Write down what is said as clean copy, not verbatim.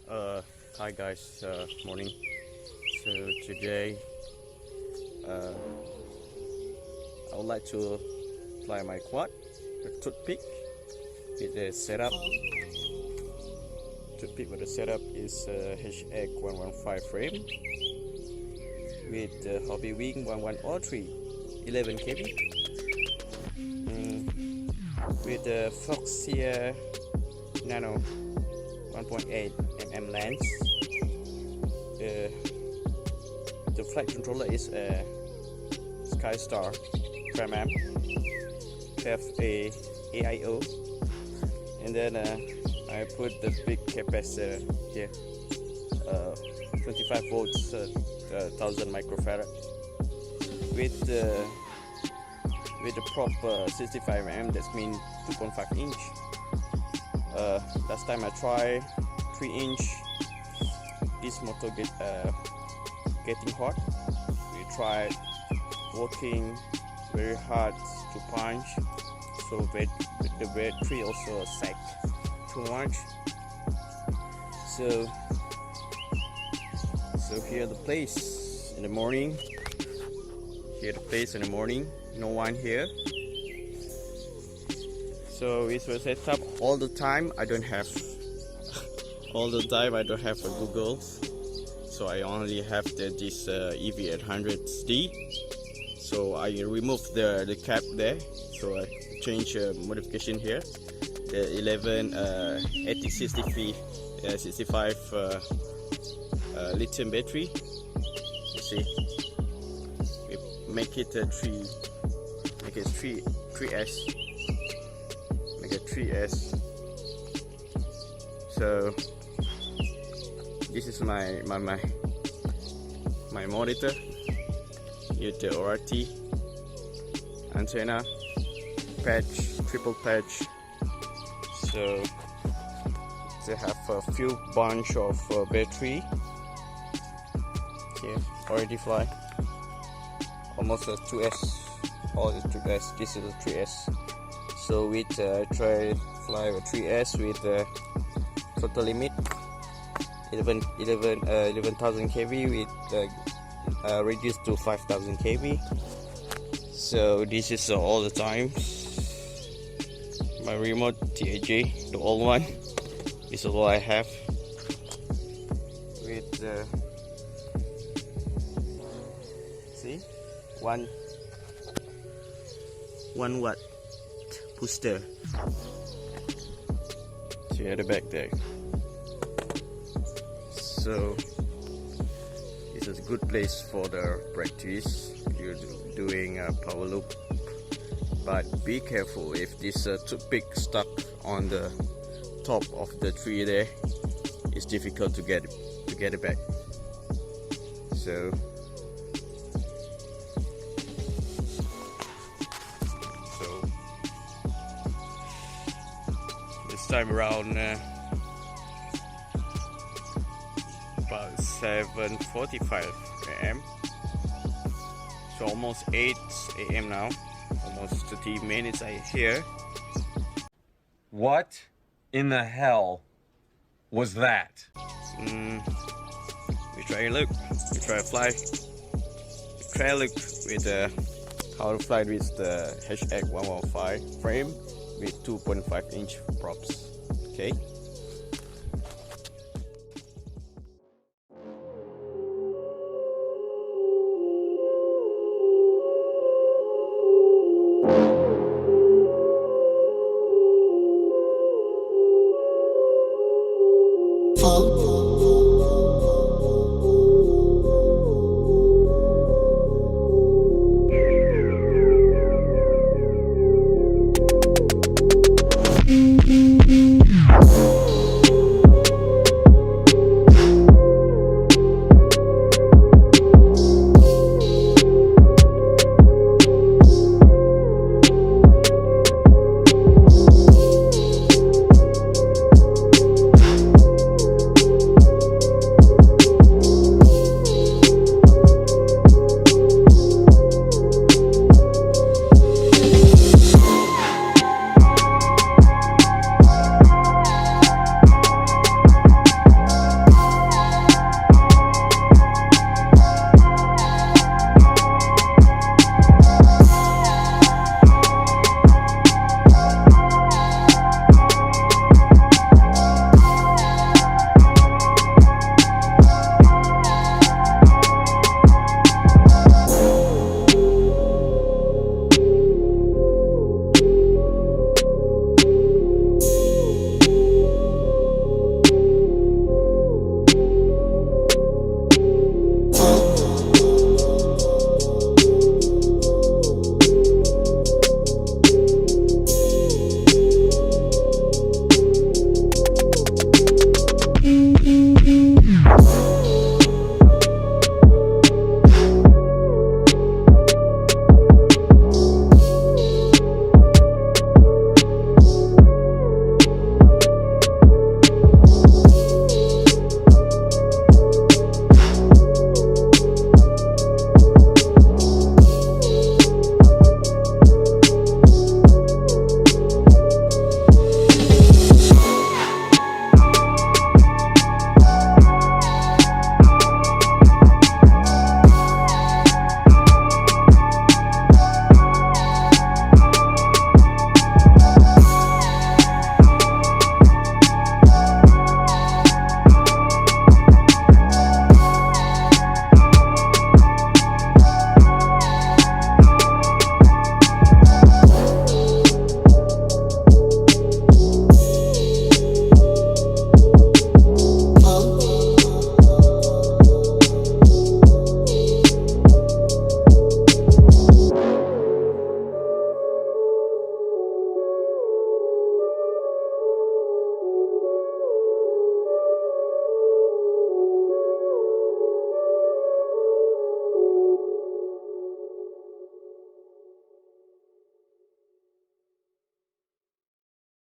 Hi guys, morning. So today I would like to fly my quad with Toothpick with the setup. Toothpick with the setup is hqprop frame with the hobby wing 1103 11 kb with the foxeer nano 1.8 mm lens. The flight controller is a Skystar kramam AIO, and then I put the big capacitor here, 25 volts, 1000 microfarad with the prop 65 mm. That means 2.5 inch. Last time I tried 3 inch. This motor getting hot. We tried working very hard to punch, so the battery also sag too much. So here the place in the morning. No one here. So it was set up all the time. I don't have a Google, so I only have this EV800D. So I removed the cap there, so I change modification here, the 65 lithium battery. You see, we make it 3S. Make it 3S. So this is my monitor with the ORT antenna patch, triple patch. So they have a few bunch of battery here, already fly almost a 2S. All is 2S. This is a 3S. So with try fly a 3S with total limit 11,000 kV with reduced to 5,000 kV. So this is all the time. My remote TAJ, the old one, is all I have. With see, one watt booster. See at the back there. So this is a good place for the practice. You're doing a power loop, but be careful if this toothpick stuck on the top of the tree there. It's difficult to get it back. So this time around about 7:45 a.m. So almost 8 a.m. now. Almost 30 minutes I here. What in the hell was that? We try to look. We try to fly. We try to look with how to fly with the hqprop frame with 2.5 inch props. Okay. Oh.